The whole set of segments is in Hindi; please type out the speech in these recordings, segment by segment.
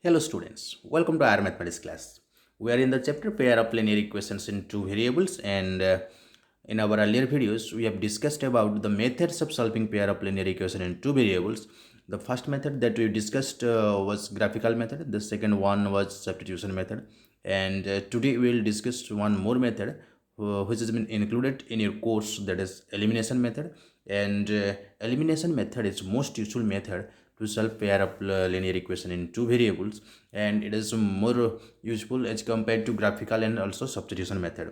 Hello students, welcome to our mathematics class. We are in the chapter pair of linear equations in two variables and in our earlier videos we have discussed about the methods of solving pair of linear equation in two variables. The first method that we discussed was graphical method, the second one was substitution method, and today we will discuss one more method which has been included in your course, that is elimination method. And elimination method is most useful method to solve pair of linear equation in two variables, and it is more useful as compared to graphical and also substitution method.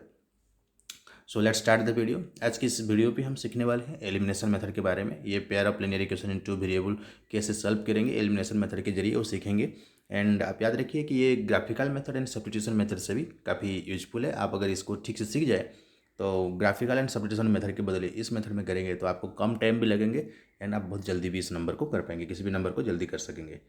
So let's start the video. आज की इस वीडियो पे हम सीखने वाले हैं एलिमिनेशन मेथड के बारे में। ये pair of linear equation in two variable कैसे सॉल्व करेंगे एलिमिनेशन मेथड के जरिए वो सीखेंगे। एंड आप याद रखिए कि ये graphical method and substitution method से भी काफ़ी यूजफुल है। आप अगर इसको ठीक से सीख जाए तो ग्राफिकल एंड सब्स्टिट्यूशन मेथड के बदले इस मेथड में करेंगे तो आपको कम टाइम भी लगेंगे एंड आप बहुत जल्दी भी इस नंबर को कर पाएंगे, किसी भी नंबर को जल्दी कर सकेंगे।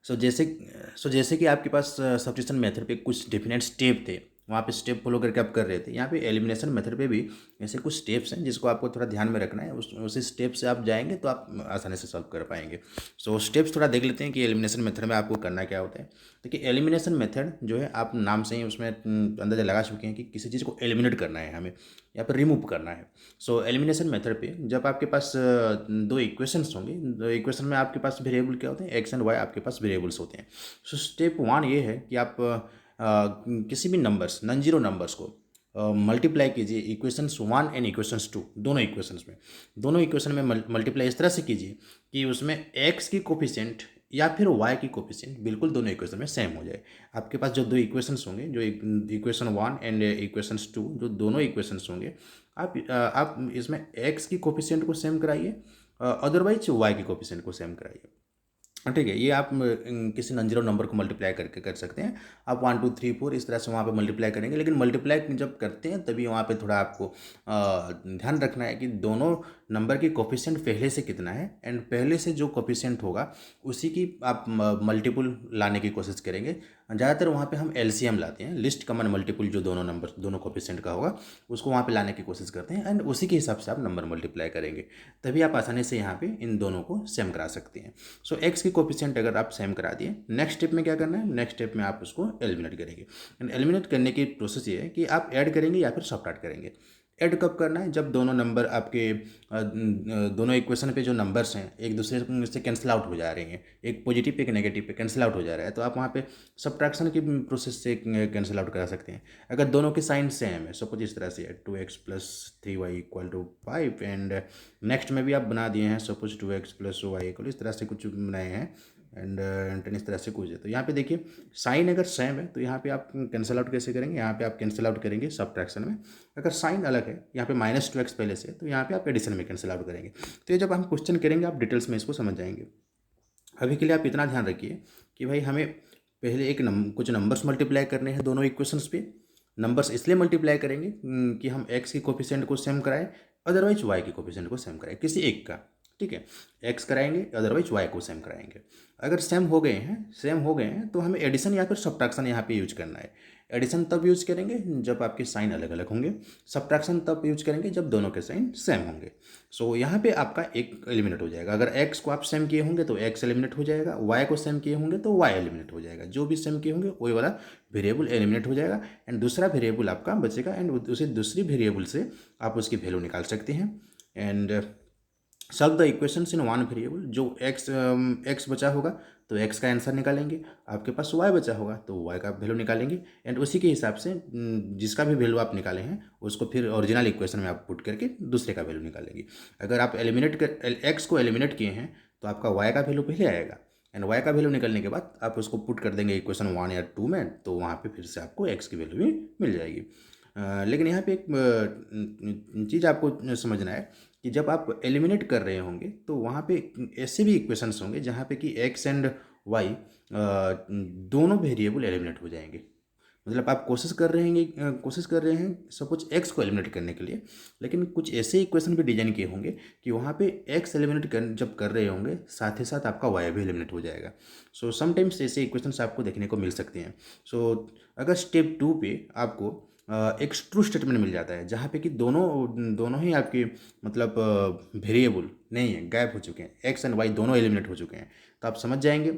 जैसे कि आपके पास सब्स्टिट्यूशन मेथड पे कुछ डिफिनेट स्टेप थे, वहाँ पे स्टेप फॉलो करके आप कर रहे थे। यहाँ पे एलिमिनेशन मेथड पे भी ऐसे कुछ स्टेप्स हैं जिसको आपको थोड़ा ध्यान में रखना है। उसी स्टेप से आप जाएंगे तो आप आसानी से सॉल्व कर पाएंगे। सो स्टेप्स थोड़ा देख लेते हैं कि एलिमिनेशन मेथड में आपको करना क्या होता है। देखिए एलिमिनेशन मेथड जो है, आप नाम से ही उसमें अंदाजा लगा चुके हैं कि किसी चीज़ को एलिमिनेट करना है, हमें या फिर रिमूव करना है। सो एलिमिनेशन मेथड पे जब आपके पास दो इक्वेशंस होंगे, दो इक्वेशन में आपके पास वेरिएबल क्या होते हैं, एक्स एंड वाई आपके पास वेरिएबल्स होते हैं। सो स्टेप वन ये है कि आप किसी भी नंबर्स, नॉन जीरो नंबर्स को मल्टीप्लाई कीजिए equations one and equations two, दोनों इक्वेशन में मल्टीप्लाई इस तरह से कीजिए कि उसमें एक्स की कोफिशिएंट या फिर वाई की कोफिशिएंट बिल्कुल दोनों इक्वेशन में सेम हो जाए। आपके पास जो दो इक्वेशंस होंगे, जो equation one and equations two, जो दोनों इक्वेशंस होंगे, आप इसमें एक्स की कोफिशिएंट को सेम कराइए, अदरवाइज वाई की कोफिशिएंट को सेम कराइए। ठीक है, ये आप किसी नॉन जीरो नंबर को मल्टीप्लाई करके कर सकते हैं। आप 1 2 3 4 इस तरह से वहाँ पे मल्टीप्लाई करेंगे, लेकिन मल्टीप्लाई जब करते हैं तभी वहाँ पे थोड़ा आपको ध्यान रखना है कि दोनों नंबर की कोफिशिएंट पहले से कितना है, एंड पहले से जो कोफिशिएंट होगा उसी की आप मल्टीपल लाने की कोशिश करेंगे। ज़्यादातर वहाँ पे हम एलसीएम लाते हैं, लिस्ट कॉमन मल्टीपल, जो दोनों कोफिशिएंट का होगा उसको वहाँ पे लाने की कोशिश करते हैं, एंड उसी के हिसाब से आप नंबर मल्टीप्लाई करेंगे, तभी आप आसानी से यहाँ पे इन दोनों को सेम करा सकते हैं। सो एक्स की कोफिशिएंट अगर आप सेम करा दिए, नेक्स्ट स्टेप में क्या करना है, नेक्स्ट स्टेप में आप उसको एलिमिनेट करेंगे। एंड एलिमिनेट करने की प्रोसेस ये है कि आप ऐड करेंगे या फिर सब्ट्रैक्ट करेंगे। ऐड कब करना है, जब दोनों नंबर आपके दोनों इक्वेशन पे जो नंबर्स हैं एक दूसरे से कैंसिल आउट हो जा रहे हैं, एक पॉजिटिव पे एक नेगेटिव पे कैंसिल आउट हो जा रहा है, तो आप वहाँ पे सब्ट्रैक्शन की प्रोसेस से कैंसिल आउट करा सकते हैं। अगर दोनों के साइन सेम है, सपोज इस तरह से 2x + 3y = 5, एंड नेक्स्ट में भी आप बना दिए हैं, सपोज 2x + y = इस तरह से कुछ बनाए हैं, एंड इस तरह से कुछ है। तो यहाँ पे देखिए साइन अगर सेम है तो यहाँ पे आप कैंसिल आउट कैसे करेंगे, यहाँ पे आप कैंसिल आउट करेंगे सब्ट्रैक्शन में। अगर साइन अलग है, यहाँ पे -2x पहले से, तो यहाँ पे आप एडिशन में कैंसिल आउट करेंगे। तो ये जब हम क्वेश्चन करेंगे आप डिटेल्स में इसको समझ जाएंगे। अभी के लिए आप इतना ध्यान रखिए कि भाई हमें पहले कुछ नंबर्स मल्टीप्लाई करने हैं दोनों इक्वेशंस पे। नंबर्स इसलिए मल्टीप्लाई करेंगे कि हम एक्स की कोफिशिएंट को सेम कराएं, अदरवाइज वाई की कोफिशिएंट को सेम कराएं, किसी एक का। ठीक है, एक्स कराएंगे अदरवाइज वाई को सेम कराएंगे। अगर सेम हो गए हैं तो हमें एडिशन या फिर सब्ट्रैक्शन यहाँ पे यूज करना है। एडिशन तब यूज करेंगे जब आपके साइन अलग अलग होंगे, सब्ट्रैक्शन तब यूज करेंगे जब दोनों के साइन सेम होंगे। सो यहाँ पे आपका एक एलिमिनेट हो जाएगा। अगर एक्स को आप सेम किए होंगे तो एक्स एलिमिनेट हो जाएगा, वाई को सेम किए होंगे तो वाई एलिमिनेट हो जाएगा। जो भी सेम किए होंगे वही वाला वेरिएबल एलिमिनेट हो जाएगा, एंड दूसरा वेरिएबल आपका बचेगा, एंड उसी दूसरी वेरिएबल से आप उसकी वैल्यू निकाल सकते हैं। And solve the equations in one variable. जो एक्स बचा होगा तो एक्स का आंसर निकालेंगे, आपके पास वाई बचा होगा तो वाई का वैल्यू निकालेंगे, एंड उसी के हिसाब से जिसका भी वैल्यू आप निकाले हैं उसको फिर ओरिजिनल इक्वेशन में आप पुट करके दूसरे का वैल्यू निकालेंगे। अगर आप एक्स को एलिमिनेट किए हैं तो आपका वाई का वैल्यू पहले आएगा, एंड वाई का वैल्यू निकलने के बाद आप उसको पुट कर देंगे इक्वेशन 1 या 2 में, तो वहाँ पे फिर से आपको एक्स की वैल्यू भी मिल जाएगी। लेकिन यहाँ पे एक चीज़ आपको समझना है कि जब आप एलिमिनेट कर रहे होंगे तो वहाँ पे ऐसे भी इक्वेशंस होंगे जहाँ पे कि एक्स एंड वाई दोनों वेरिएबल एलिमिनेट हो जाएंगे। मतलब आप कोशिश कर रहे हैं सपोज एक्स को एलिमिनेट करने के लिए, लेकिन कुछ ऐसे इक्वेशन भी डिजाइन किए होंगे कि वहाँ पे एक्स जब कर रहे होंगे साथ ही साथ आपका वाई भी एलिमिनेट हो जाएगा। सो समटाइम्स ऐसे इक्वेशंस आपको देखने को मिल सकते हैं। सो अगर स्टेप 2 पे आपको एक ट्रू स्टेटमेंट मिल जाता है जहाँ पे कि दोनों ही आपके मतलब वेरिएबल नहीं है, गायब हो चुके हैं, एक्स एंड वाई दोनों एलिमिनेट हो चुके हैं, तो आप समझ जाएंगे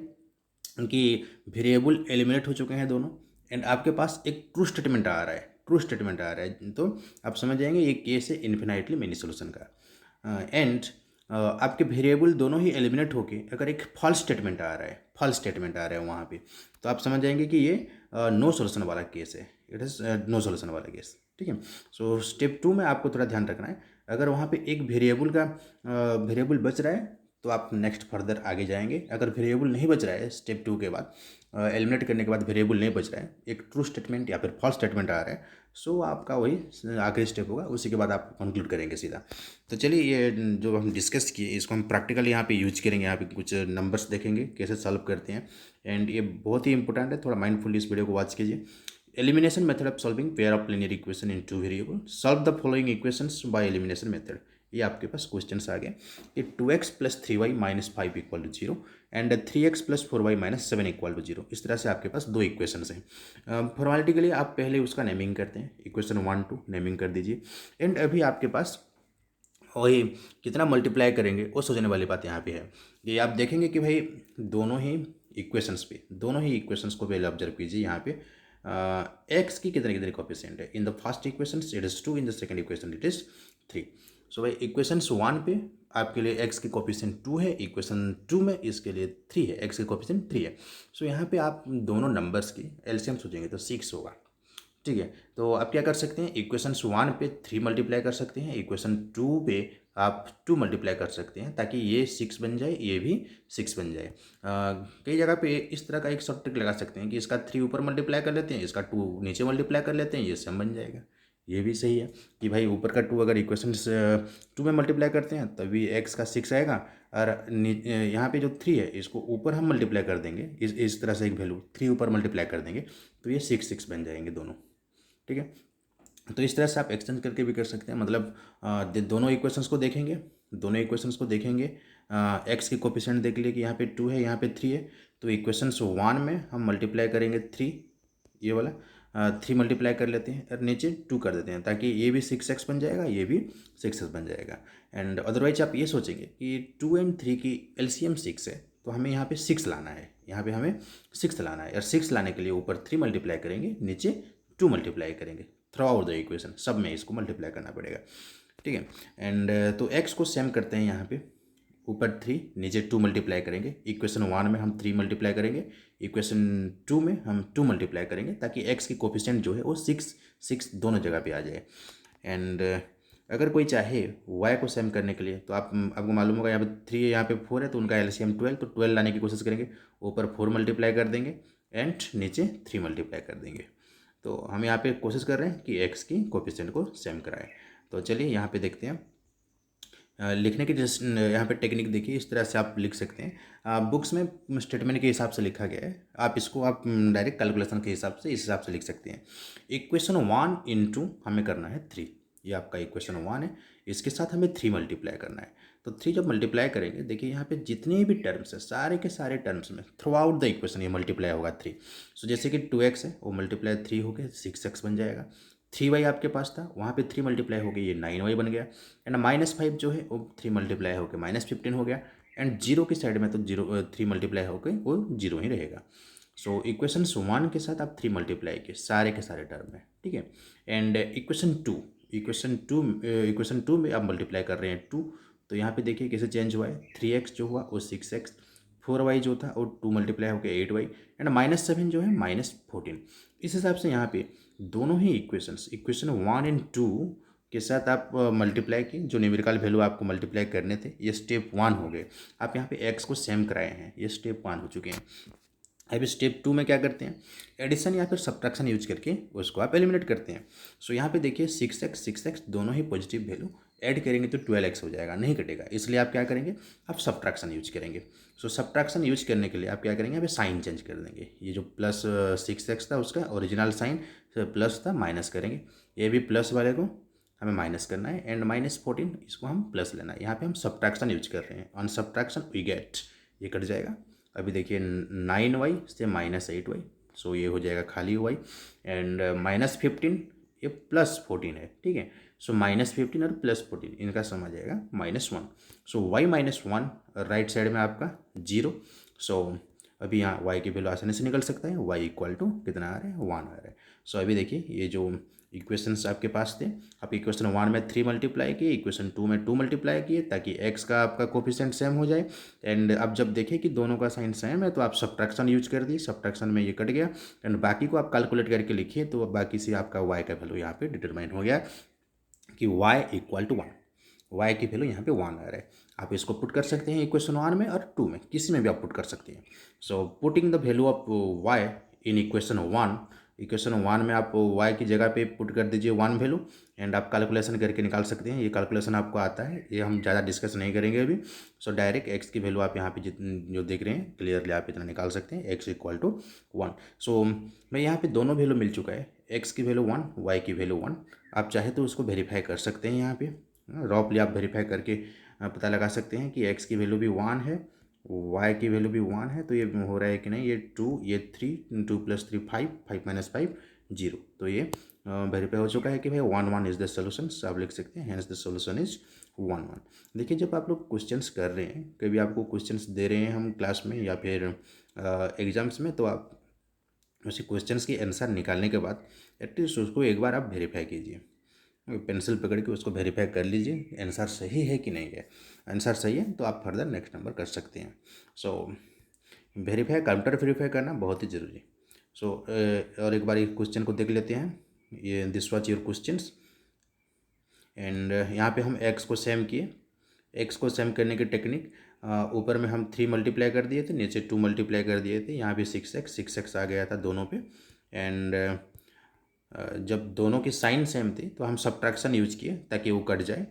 उनकी वेरिएबल एलिमिनेट हो चुके हैं दोनों, एंड आपके पास एक ट्रू स्टेटमेंट आ रहा है, ट्रू स्टेटमेंट आ रहा है, तो आप समझ जाएंगे ये केस है इन्फिनाइटली मेनी सोल्यूशन का। एंड आपके वेरिएबल दोनों ही एलिमिनेट होके अगर एक फॉल्स स्टेटमेंट आ रहा है, फॉल्स स्टेटमेंट आ रहा है वहाँ पे, तो आप समझ जाएंगे कि ये नो सोल्यूशन वाला केस है, इट इज़ नो सोल्यूशन वाला केस। ठीक है, सो स्टेप 2 में आपको थोड़ा ध्यान रखना है, अगर वहाँ पे एक वेरिएबल का वेरिएबल बच रहा है तो आप नेक्स्ट फर्दर आगे जाएंगे। अगर वेरिएबल नहीं बच रहा है स्टेप 2 के बाद, एलिमिनेट करने के बाद वेरिएबल नहीं बच रहा है, एक ट्रू स्टेटमेंट या फिर फॉल्स स्टेटमेंट आ रहा है, सो आपका वही आखिरी स्टेप होगा, उसी के बाद आप कंक्लूड करेंगे सीधा। तो चलिए ये जो हम डिस्कस किए इसको हम प्रैक्टिकली यहाँ पे यूज करेंगे, यहाँ पे कुछ नंबर्स देखेंगे कैसे सॉल्व करते हैं, एंड ये बहुत ही इंपॉर्टेंट है, थोड़ा माइंडफुली इस वीडियो को वॉच कीजिए। Elimination method of solving pair of linear equation in two variable, solve the following equations by elimination method. ये आपके पास क्वेश्चन आ गए कि 2x plus 3y minus 5 equal to 0 and 3x plus 4y minus 7 equal to 0। इस तरह से आपके पास दो इक्वेशंस हैं। फॉर्मेलिटी के लिए आप पहले उसका नेमिंग करते हैं, इक्वेशन 1 2 नेमिंग कर दीजिए, एंड अभी आपके पास वही कितना मल्टीप्लाई करेंगे वो सोचने वाली बात यहाँ पे है। ये आप देखेंगे कि भाई दोनों ही इक्वेशंस को पहले ऑब्जर्व कीजिए, यहाँ पे एक्स की कितने कितने कोफिशिएंट है। In the first equation it is 2, in the second equation it is 3। सो भाई इक्वेशन 1 पे आपके लिए एक्स की कोफिशिएंट 2 है, इक्वेशन 2 में इसके लिए 3 है, एक्स की कोफिशिएंट 3 है। सो यहाँ पे आप दोनों नंबर्स की एलसीएम सोचेंगे तो 6 होगा। ठीक है, तो आप क्या कर सकते हैं, इक्वेशन 1 पे 3 मल्टीप्लाई कर सकते हैं, इक्वेशन 2 पे आप 2 मल्टीप्लाई कर सकते हैं, ताकि ये 6 बन जाए, ये भी 6 बन जाए। कई जगह पे इस तरह का एक शॉर्ट ट्रिक लगा सकते हैं कि इसका 3 ऊपर मल्टीप्लाई कर लेते हैं, इसका 2 नीचे मल्टीप्लाई कर लेते हैं, ये सेम बन जाएगा। ये भी सही है कि भाई ऊपर का 2 अगर इक्वेशन 2 में मल्टीप्लाई करते हैं तभी एक्स का 6 आएगा, और यहाँ पे जो 3 है इसको ऊपर हम मल्टीप्लाई कर देंगे, इस तरह से एक वैल्यू 3 ऊपर मल्टीप्लाई कर देंगे तो ये 6 बन जाएंगे दोनों। ठीक है, तो इस तरह से आप एक्सचेंज करके भी कर सकते हैं, मतलब दोनों इक्वेशंस को देखेंगे, एक्स के कोफिशिएंट देख लिए कि यहाँ पे 2 है, यहाँ पे 3 है, तो इक्वेशंस 1 में हम मल्टीप्लाई करेंगे 3, ये वाला 3 मल्टीप्लाई कर लेते हैं और नीचे 2 कर देते हैं, ताकि ये भी 6x बन जाएगा, ये भी 6x बन जाएगा। एंड अदरवाइज आप ये सोचेंगे कि 2 एंड 3 की एलसीएम 6 है, तो हमें यहाँ पे 6 लाना है, यहाँ पे हमें 6 लाना है, और 6 लाने के लिए ऊपर 3 मल्टीप्लाई करेंगे, नीचे 2 मल्टीप्लाई करेंगे, थ्रू आउट द इक्वेशन सब में इसको मल्टीप्लाई करना पड़ेगा। ठीक है, एंड तो x को सेम करते हैं, यहाँ पे ऊपर 3 नीचे 2 मल्टीप्लाई करेंगे, इक्वेशन 1 में हम 3 मल्टीप्लाई करेंगे, इक्वेशन 2 में हम 2 मल्टीप्लाई करेंगे, ताकि x की कोफिशिएंट जो है वो 6 दोनों जगह पे आ जाए। एंड अगर कोई चाहे y को सेम करने के लिए, तो आपको मालूम होगा यहाँ पे 3 है, यहाँ पे 4 है, तो उनका एलसीएम 12, तो 12 लाने की कोशिश करेंगे, ऊपर 4 मल्टीप्लाई कर देंगे एंड नीचे 3 मल्टीप्लाई कर देंगे। तो हम यहाँ पे कोशिश कर रहे हैं कि x की कोफिशिएंट को सेम कराएं। तो चलिए यहाँ पे देखते हैं, लिखने की यहाँ पे टेक्निक देखिए, इस तरह से आप लिख सकते हैं। बुक्स में स्टेटमेंट के हिसाब से लिखा गया है, आप इसको आप डायरेक्ट कैलकुलेशन के हिसाब से इस हिसाब से लिख सकते हैं। इक्वेशन 1 इंटू हमें करना है 3, ये आपका इक्वेशन 1 है, इसके साथ हमें 3 मल्टीप्लाई करना है। तो 3 जब मल्टीप्लाई करेंगे, देखिए यहाँ पे जितने भी टर्म्स है सारे के सारे टर्म्स में थ्रू आउट द इक्वेशन ये मल्टीप्लाई होगा 3। सो जैसे कि 2x है, वो मल्टीप्लाई 3 हो गया 6x बन जाएगा। 3y आपके पास था, वहाँ पे 3 मल्टीप्लाई हो गया, ये 9y बन गया। एंड -5 जो है वो 3 मल्टीप्लाई होकर -15 हो गया, एंड 0 की साइड में तो 3 मल्टीप्लाई होकर वो 0 ही रहेगा। सो इक्वेशन 1 के साथ आप 3 मल्टीप्लाई किए सारे के सारे टर्म में। ठीक है, एंड इक्वेशन 2 में आप मल्टीप्लाई कर रहे हैं 2, तो यहाँ पे देखिए कैसे चेंज हुआ है, 3x जो हुआ वो 6x, 4y जो था वो 2 मल्टीप्लाई होकर 8y, एंड -7 जो है -14। इस हिसाब से यहाँ पे दोनों ही इक्वेशन 1 एंड 2 के साथ आप मल्टीप्लाई किए, जो न्यूमेरिकल वैल्यू आपको मल्टीप्लाई करने थे, ये स्टेप 1 हो गए। आप यहाँ पे x को सेम कराए हैं, ये स्टेप 1 हो चुके हैं। अब स्टेप 2 में क्या करते हैं, एडिशन या फिर सब्ट्रैक्शन यूज करके उसको आप एलिमिनेट करते हैं। सो यहाँ पे देखिए 6x दोनों ही पॉजिटिव वैल्यू ऐड करेंगे तो 12x हो जाएगा, नहीं कटेगा, इसलिए आप क्या करेंगे, आप सब्ट्रैक्शन यूज करेंगे। सो सब्ट्रैक्शन यूज करने के लिए आप क्या करेंगे, यहाँ पे साइन चेंज कर देंगे, ये जो प्लस 6x था उसका ओरिजिनल साइन प्लस था माइनस करेंगे, ये भी प्लस वाले को हमें माइनस करना है, एंड -14 इसको हम प्लस लेना है। यहाँ पे हम सब्ट्रैक्शन यूज कर रहे हैं, ऑन सब्ट्रैक्शन वी गेट, ये कट जाएगा। अभी देखिए 9y से -8y, सो ये हो जाएगा खाली y, एंड -15 ये +14 है। ठीक है, सो -15 और +14 इनका सम आ जाएगा -1। सो y -1 राइट साइड में आपका 0, सो अभी यहाँ y की वैल्यू आसानी से निकल सकता है, y इक्वल टू कितना आ रहा है, 1 आ रहा है। सो अभी देखिए ये जो इक्वेशंस आपके पास थे, आप इक्वेशन 1 में 3 मल्टीप्लाई किए, इक्वेशन 2 में 2 मल्टीप्लाई किए ताकि x का आपका कोफिशिएंट सेम हो जाए। एंड अब जब देखें कि दोनों का साइन सेम है तो आप सब्ट्रैक्शन यूज कर दिए, सब्ट्रैक्शन में ये कट गया एंड बाकी को आप कैलकुलेट करके लिखिए, तो बाकी से आपका y का वैल्यू यहाँ पे डिटरमाइन हो गया कि y इक्वल टू 1, y की वैल्यू यहाँ पे 1 आ रहा है। आप इसको पुट कर सकते हैं इक्वेशन 1 में और 2 में, किसी में भी आप पुट कर सकते हैं। So putting the value of y in equation 1, equation 1 में आप y की जगह पे पुट कर दीजिए 1 वैल्यू एंड आप कैलकुलेशन करके निकाल सकते हैं। ये कैलकुलेशन आपको आता है, ये हम ज़्यादा डिस्कस नहीं करेंगे अभी। सो डायरेक्ट x की वैल्यू आप यहाँ पे जो देख रहे हैं क्लियरली आप इतना निकाल सकते हैं, x इक्वल टू 1। सो मैं यहाँ पे दोनों वैल्यू मिल चुका है, x की वैल्यू 1, y की वैल्यू 1। आप चाहे तो उसको वेरीफाई कर सकते हैं, यहाँ पे रॉपली आप वेरीफाई करके पता लगा सकते हैं कि x की वैल्यू भी 1 है, y की वैल्यू भी 1 है, तो ये हो रहा है कि नहीं, ये 2, ये 3, 2 + 3 5, 5 - 5 0। तो ये वेरीफाई हो चुका है कि भाई 1 1 इज़ द सोल्यूशन। आप लिख सकते हैं हेंस द सोल्यूशन इज 1 1। देखिए जब आप लोग क्वेश्चंस कर रहे हैं, कभी आपको क्वेश्चंस दे रहे हैं हम क्लास में या फिर एग्जाम्स में, तो आप उसी क्वेश्चंस की आंसर निकालने के बाद एटलीस्ट उसको एक बार आप वेरीफाई कीजिए, पेंसिल पकड़ के उसको वेरीफाई कर लीजिए आंसर सही है कि नहीं है। आंसर सही है तो आप फर्दर नेक्स्ट नंबर कर सकते हैं। सो वेरीफाई, काउंटर वेरीफाई करना बहुत ही ज़रूरी। सो और एक बार इस क्वेश्चन को देख लेते हैं। ये this was your questions and यहाँ पे हम x को सेम किए। x को सेम करने की टेक्निक, ऊपर में हम 3 मल्टीप्लाई कर दिए थे, नीचे 2 मल्टीप्लाई कर दिए थे, यहाँ पे 6x आ गया था दोनों पे। एंड जब दोनों की साइन सेम थी तो हम सब्ट्रैक्शन यूज किए ताकि वो कट जाए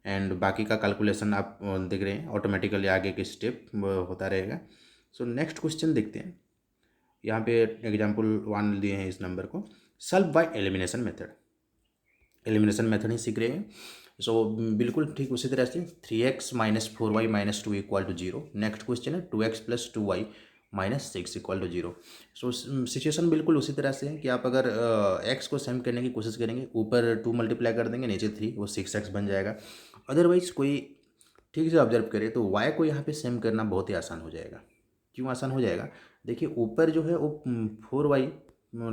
एंड बाकी का कैलकुलेशन आप देख रहे हैं ऑटोमेटिकली आगे के स्टेप होता रहेगा। सो नेक्स्ट क्वेश्चन देखते हैं। यहाँ पे एग्जाम्पल 1 दिए हैं इस नंबर को, solve by elimination method. Elimination method ही सीख रहे हैं। सो बिल्कुल ठीक उसी तरह से 3x - 4y - 2 equal to 0। Next question है 2x + 2y - 6 equal to 0। So situation बिल्कुल उसी तरह से है कि आप अगर x को सेम करने की कोशिश करेंगे, ऊपर 2 मल्टीप्लाई कर देंगे, नीचे 3, वो 6x बन जाएगा। अदरवाइज कोई ठीक से ऑब्जर्व करे तो y को यहाँ पे सेम करना बहुत ही आसान हो जाएगा। क्यों आसान हो जाएगा? देखिए ऊपर जो है वो 4y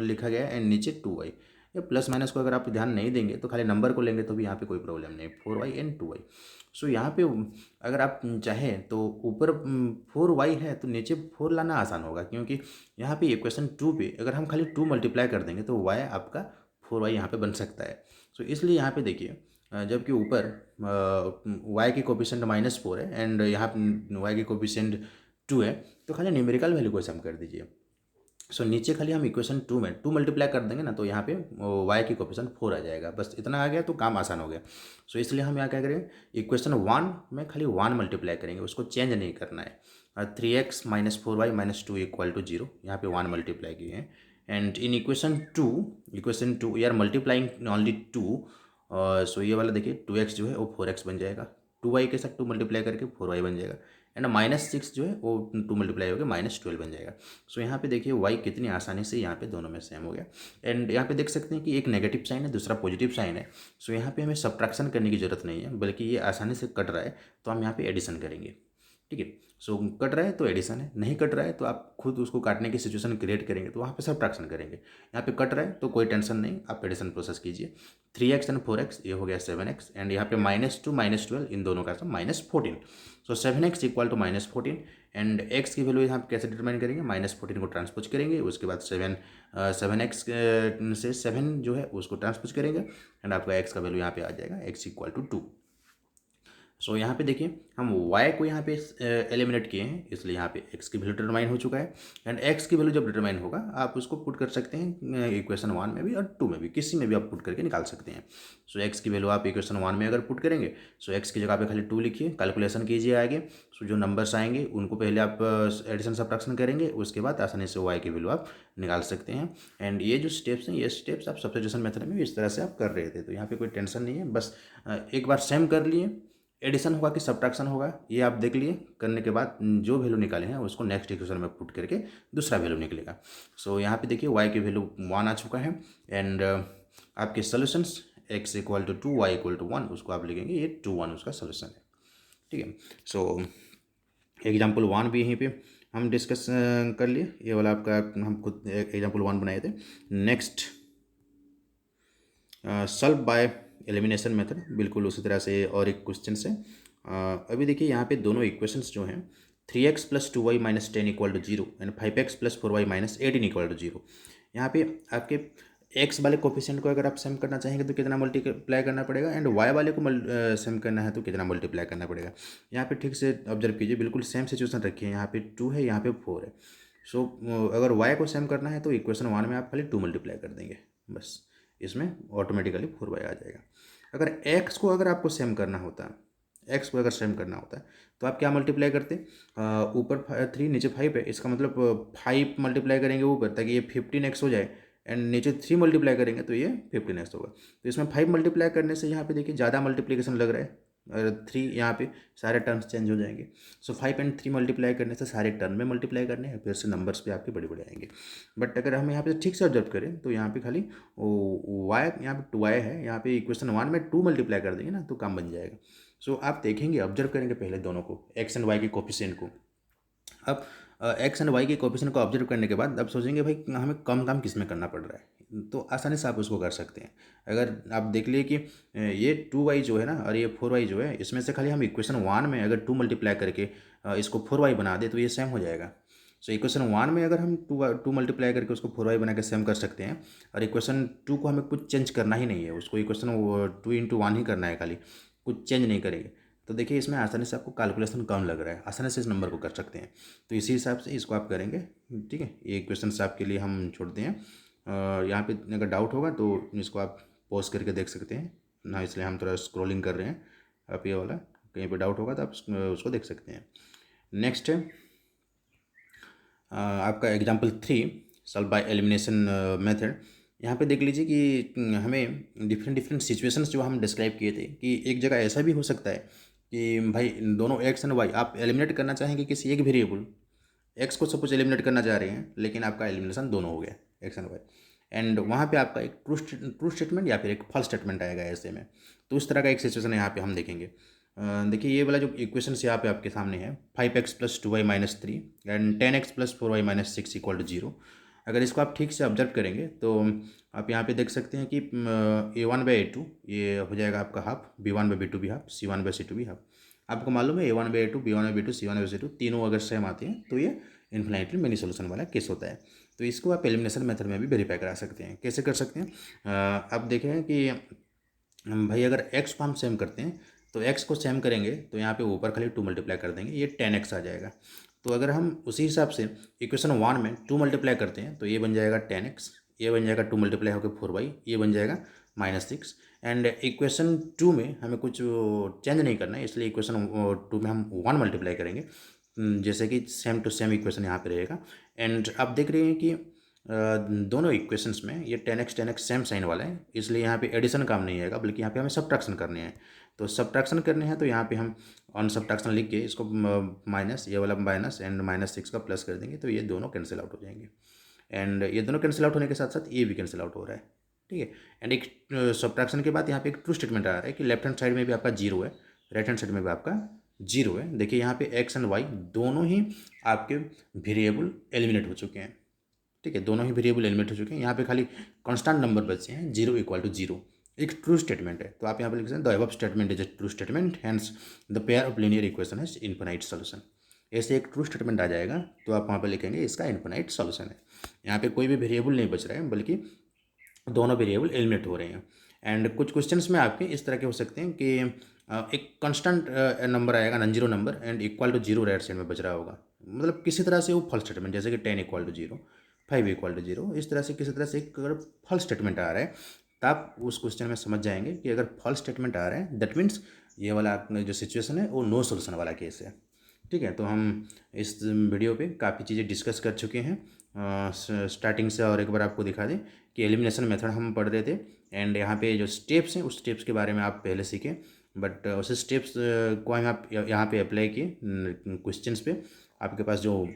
लिखा गया है एंड नीचे 2y। या प्लस माइनस को अगर आप ध्यान नहीं देंगे तो खाली नंबर को लेंगे तो भी यहाँ पे कोई प्रॉब्लम नहीं, 4y एंड 2y। सो यहाँ पे अगर आप चाहें तो ऊपर 4y है तो नीचे 4 लाना आसान होगा, क्योंकि यहाँ पे इक्वेशन 2 पे अगर हम खाली 2 मल्टीप्लाई कर देंगे तो y आपका 4y यहाँ पे बन सकता है। सो इसलिए यहाँ पे देखिए जबकि ऊपर y की कोफिशिएंट -4 है एंड यहाँ y की कोफिशिएंट 2 है, तो खाली न्यूमेरिकल वैल्यू को सम कर दीजिए। सो नीचे खाली हम इक्वेशन 2 में 2 मल्टीप्लाई कर देंगे ना, तो यहाँ पे y की कोफिशिएंट 4 आ जाएगा। बस इतना आ गया तो काम आसान हो गया। सो इसलिए हम यहाँ क्या करेंगे, इक्वेशन 1 में खाली 1 मल्टीप्लाई करेंगे, उसको चेंज नहीं करना है। 3x - 4y - 2 इक्वल टू 0, यहाँ पे 1 मल्टीप्लाई किए हैं। And in equation 2 we are multiplying only 2। So ये वाला देखिए 2x जो है वो 4x बन जाएगा, 2y के साथ 2 मल्टीप्लाई करके 4y बन जाएगा एंड -6 जो है वो 2 मल्टीप्लाई होकर -12 बन जाएगा। सो यहाँ पे देखिए y कितनी आसानी से यहाँ पे दोनों में सेम हो गया। एंड यहाँ पे देख सकते हैं कि एक नेगेटिव साइन है, दूसरा पॉजिटिव साइन है। सो यहाँ पे हमें सब्ट्रैक्शन करने की ज़रूरत नहीं है, बल्कि ये आसानी से कट रहा है तो हम यहाँ पे एडिशन करेंगे। ठीक है, सो कट रहा है तो एडिशन है, नहीं कट रहा है तो आप खुद उसको काटने की सिचुएशन क्रिएट करेंगे तो वहाँ पे सब्ट्रैक्शन करेंगे। यहाँ पे कट रहा है तो कोई टेंशन नहीं, आप एडिशन प्रोसेस कीजिए। 3x एंड 4x ये हो गया 7x एंड यहाँ पे -2 -12 इन दोनों का सब -14। So 7x equal to -14 and x की वैल्यू यहाँ पे कैसे डिटरमाइन करेंगे, -14 को ट्रांसपोज करेंगे, उसके बाद 7x से 7 जो है उसको ट्रांसपोज करेंगे एंड आपका x का वैल्यू यहाँ पे आ जाएगा x इक्वल टू 2। सो यहाँ पे देखिए हम y को यहाँ पे एलिमिनेट किए हैं, इसलिए यहाँ पे x की वैल्यू डिटरमाइन हो चुका है एंड x की वैल्यू जब डिटरमाइन होगा आप उसको पुट कर सकते हैं इक्वेशन 1 में भी और 2 में भी, किसी में भी आप पुट करके निकाल सकते हैं। सो x की वैल्यू आप इक्वेशन 1 में अगर पुट करेंगे सो x की जगह पे खाली 2 लिखिए, कैलकुलेशन कीजिए आगे। सो जो नंबर्स आएंगे उनको पहले आप एडिशन सब्ट्रैक्शन करेंगे, उसके बाद आसानी से y की वैल्यू आप निकाल सकते हैं। एंड ये जो स्टेप्स हैं ये स्टेप्स आप सब्स्टिट्यूशन मेथड में भी इस तरह से आप कर रहे थे, तो यहाँ पे कोई टेंशन नहीं है। बस एक बार सेम कर लिए, एडिशन होगा कि सब्ट्रैक्शन होगा ये आप देख लिए, करने के बाद जो वैल्यू निकाले हैं उसको नेक्स्ट इक्वेशन में पुट करके दूसरा वैल्यू निकलेगा। सो यहाँ पे देखिए y की वैल्यू 1 आ चुका है एंड आपके solutions x equal to 2 y equal to 1 उसको आप लिखेंगे, ये 2 1 उसका सोल्यूशन है। ठीक है, सो एग्जाम्पल 1 भी यहीं पे हम डिस्कस कर लिए, ये वाला आपका हम खुद एग्जाम्पल 1 बनाए थे। Next solve by elimination method, बिल्कुल उसी तरह से और एक क्वेश्चन से अभी देखिए यहाँ पे दोनों इक्वेशंस जो हैं 3x + 2y - 10 = 0 and 5x + 4y - 18 = 0। यहाँ पे आपके x वाले कोफिशिएंट को अगर आप सेम करना चाहेंगे तो कितना मल्टीप्लाई करना पड़ेगा, एंड y वाले को सेम करना है तो कितना मल्टीप्लाई करना पड़ेगा। यहाँ पे ठीक से ऑब्जर्व कीजिए, बिल्कुल सेम सिचुएशन रखी है, यहाँ पे 2 है, यहाँ पे 4 है। सो अगर y को सेम करना है तो इक्वेशन 1 में आप खाली 2 मल्टीप्लाई कर देंगे, बस इसमें ऑटोमेटिकली 4y आ जाएगा। अगर x को अगर आपको सेम करना होता है, x को अगर सेम करना होता है तो आप क्या मल्टीप्लाई करते, ऊपर 3 नीचे 5 है, इसका मतलब 5 मल्टीप्लाई करेंगे ऊपर ताकि ये 15x हो जाए, एंड नीचे 3 मल्टीप्लाई करेंगे तो ये 15x होगा। तो इसमें 5 मल्टीप्लाई करने से यहाँ पे देखिए ज़्यादा मल्टीप्लिकेशन लग रहा है, और 3 यहाँ पे सारे टर्म्स चेंज हो जाएंगे। सो 5 एंड 3 मल्टीप्लाई करने से सारे टर्म में मल्टीप्लाई करने हैं, फिर से नंबर्स पे आपके बड़े बड़े आएंगे। बट अगर हम यहाँ पे ठीक से ऑब्जर्व करें तो यहाँ पे खाली y, यहाँ पे 2y है, यहाँ पे इक्वेशन 1 में 2 मल्टीप्लाई कर देंगे ना तो काम बन जाएगा। सो आप देखेंगे, ऑब्जर्व करेंगे पहले दोनों को, x एंड y के कोफिशिएंट को। अब एक्स एंड वाई के कोफिशिएंट को ऑब्जर्व करने के बाद अब सोचेंगे भाई हमें कम काम किस में करना पड़ रहा है, तो आसानी से आप उसको कर सकते हैं। अगर आप देख लिए कि ये 2y जो है ना और ये 4y जो है, इसमें से खाली हम इक्वेशन 1 में अगर 2 मल्टीप्लाई करके इसको 4y बना दे तो ये सेम हो जाएगा। सो इक्वेशन 1 में अगर हम 2 मल्टीप्लाई करके उसको 4y बना के सेम कर सकते हैं, और इक्वेशन 2 को हमें कुछ चेंज करना ही नहीं है, उसको इक्वेशन 2 × 1 ही करना है, खाली कुछ चेंज नहीं करेंगे। तो देखिए इसमें आसानी से आपको कैलकुलेशन कम लग रहा है, आसानी से इस नंबर को कर सकते हैं। तो इसी हिसाब से इसको आप करेंगे, ठीक है। ये क्वेश्चन आपके लिए हम छोड़ते हैं, यहाँ पे अगर डाउट होगा तो इसको आप पॉज करके देख सकते हैं ना, इसलिए हम थोड़ा स्क्रॉलिंग कर रहे हैं। आप ये वाला कहीं पे डाउट होगा तो आप उसको देख सकते हैं। नेक्स्ट है आपका example 3 solve by elimination method. यहाँ पे देख लीजिए कि हमें डिफरेंट सिचुएशंस जो हम डिस्क्राइब किए थे कि एक जगह ऐसा भी हो सकता है कि भाई दोनों एक्स एंड वाई आप एलिमिनेट करना चाहेंगे किसी एक वेरिएबल, एक्स को सपोज एलिमिनेट करना चाह रहे हैं, लेकिन आपका एलिमिनेशन दोनों हो गया एक्स एंड वाई, एंड वहाँ पे आपका एक ट्रू स्टेटमेंट या फिर एक फॉल्स स्टेटमेंट आएगा ऐसे में। तो इस तरह का एक सिचुएशन यहाँ पे हम देखेंगे। देखिए ये वाला जो इक्वेशन यहाँ पे आपके सामने है 5x + 2y - 3 and 10x + 4y - 6 = 0। अगर इसको आप ठीक से ऑब्जर्व करेंगे तो आप यहाँ पे देख सकते हैं कि a1/a2 ये हो जाएगा आपका हाफ, b1/b2 भी हाफ, c1/c2 भी हाफ। आपको मालूम है a1/a2 b1/b2 c1/c2 तीनों अगर सेम आते हैं तो ये इन्फिनिटली मिनी सोल्यूशन वाला केस होता है। तो इसको आप एलिमिनेशन मेथड में भी वेरीफाई करा सकते हैं। कैसे कर सकते हैं, आप देखें कि भाई अगर x को हम सेम करते हैं तो x को सेम करेंगे तो यहाँ पे ऊपर खाली 2 मल्टीप्लाई कर देंगे, ये 10x आ जाएगा। तो अगर हम उसी हिसाब से इक्वेशन 1 में 2 मल्टीप्लाई करते हैं तो ये बन जाएगा 10x, ये बन जाएगा 2 मल्टीप्लाई होकर 4y, ये बन जाएगा -6। एंड इक्वेशन 2 में हमें कुछ चेंज नहीं करना है, इसलिए इक्वेशन 2 में हम 1 मल्टीप्लाई करेंगे, जैसे कि सेम टू सेम इक्वेशन यहाँ पे रहेगा। एंड आप देख रहे हैं कि दोनों इक्वेशंस में ये 10x सेम साइन वाला है, इसलिए यहाँ पे एडिशन काम नहीं आएगा, बल्कि यहाँ पे हमें सब्ट्रैक्शन करने हैं। तो सब्ट्रैक्शन करने हैं तो यहाँ पे हम ऑन सब्ट्रैक्शन लिख के इसको माइनस, ये वाला माइनस एंड -6 का प्लस कर देंगे तो ये दोनों कैंसिल आउट हो जाएंगे। एंड ये दोनों कैंसिल आउट होने के साथ साथ ये भी कैंसिल आउट हो रहा है, ठीक है। एंड एक सब्ट्रैक्शन के बाद यहाँ पे एक ट्रू स्टेटमेंट आ रहा है कि लेफ्ट हैंड साइड में भी आपका 0 है, राइट हैंड साइड में भी आपका 0 है। देखिए यहाँ पे एक्स एंड वाई दोनों ही आपके वेरिएबल एलिमिनेट हो चुके हैं, ठीक है, दोनों ही वेरिएबल एलिमिनेट हो चुके हैं। यहाँ पे खाली कांस्टेंट नंबर बचे हैं, 0 = 0, एक ट्रू स्टेटमेंट है। तो आप यहाँ पे लिख सकते हैं the above statement is a true statement, hence the pair of linear equation has infinite solution. ऐसे एक ट्रू स्टेटमेंट आ जाएगा तो आप वहाँ पे लिखेंगे इसका इनफिनाइट सॉल्यूशन है। यहाँ पे कोई भी वेरिएबल नहीं बच रहा है, बल्कि दोनों वेरिएबल एलिमिनेट हो रहे हैं। एंड कुछ क्वेश्चंस में आपके इस तरह के हो सकते हैं कि एक कांस्टेंट नंबर आएगा, non zero number, and = 0 right side में बच रहा होगा, मतलब किसी तरह से वो फॉल्स स्टेटमेंट, जैसे कि 10 = 0, 5 = 0, इस तरह से किसी तरह से अगर फॉल्स स्टेटमेंट आ रहा है तो आप उस क्वेश्चन में समझ जाएंगे कि अगर फॉल्स स्टेटमेंट आ रहा है दैट मीन्स ये वाला जो सिचुएशन है वो नो सोल्यूशन वाला केस है, ठीक है। तो हम इस वीडियो पे काफ़ी चीज़ें डिस्कस कर चुके हैं स्टार्टिंग से, और एक बार आपको दिखा दें कि एलिमिनेशन मेथड हम पढ़ रहे थे, एंड यहाँ पे जो स्टेप्स हैं उस स्टेप्स के बारे में आप पहले सीखें, बट उस स्टेप्स को हम आप यहाँ पे अप्लाई किए क्वेश्चंस पे। आपके पास जो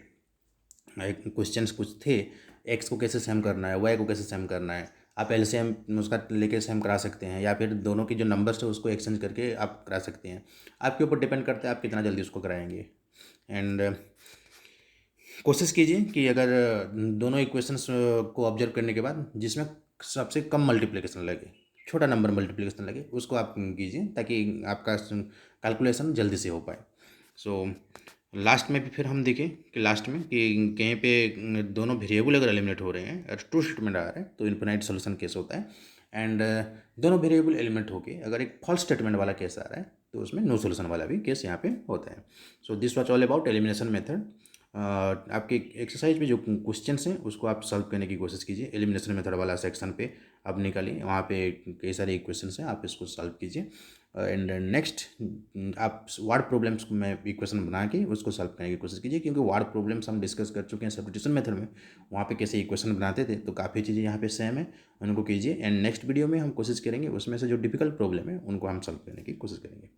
क्वेश्चंस कुछ थे, एक्स को कैसे सेम करना है, वाई को कैसे सेम करना है, आप एलसीएम उसका लेके सेम करा सकते हैं, या फिर दोनों की जो नंबर्स है उसको एक्सचेंज करके आप करा सकते हैं। आपके ऊपर डिपेंड करता है आप कितना जल्दी उसको कराएंगे। एंड कोशिश कीजिए कि अगर दोनों इक्वेशंस को ऑब्जर्व करने के बाद जिसमें सबसे कम मल्टीप्लिकेशन लगे, छोटा नंबर मल्टीप्लिकेशन लगे, उसको आप कीजिए ताकि आपका कैलकुलेशन जल्दी से हो पाए। सो लास्ट में भी फिर हम देखें कि लास्ट में कि कहीं पे दोनों वेरिएबल अगर एलिमिनेट हो रहे हैं और ट्रू स्टेटमेंट आ रहा है तो इनफिनाइट सोल्यूशन केस होता है। एंड दोनों वेरिएबल एलिमेंट होके अगर एक फॉल्स स्टेटमेंट वाला केस आ रहा है तो उसमें नो सोल्यूशन वाला भी केस यहाँ पे होता है। So this was all about elimination method. आपके एक्सरसाइज में जो क्वेश्चन हैं उसको आप सॉल्व करने की कोशिश कीजिए। एलिमिनेशन मेथड वाला सेक्शन पे आप निकालिए, वहाँ पे कई सारे इक्वेशन हैं, आप इसको सॉल्व कीजिए। एंड नेक्स्ट आप वर्ड प्रॉब्लम्स में इक्वेशन बना के उसको सॉल्व करने की कोशिश कीजिए, क्योंकि वर्ड प्रॉब्लम्स हम डिस्कस कर चुके हैं सब्स्टिट्यूशन मेथड में, वहाँ पे कैसे इक्वेशन बनाते थे, तो काफ़ी चीज़ें यहाँ पे सेम है, उनको कीजिए। एंड नेक्स्ट वीडियो में हम कोशिश करेंगे उसमें से जो डिफिकल्ट प्रॉब्लम है उनको हम सॉल्व करने की कोशिश करेंगे।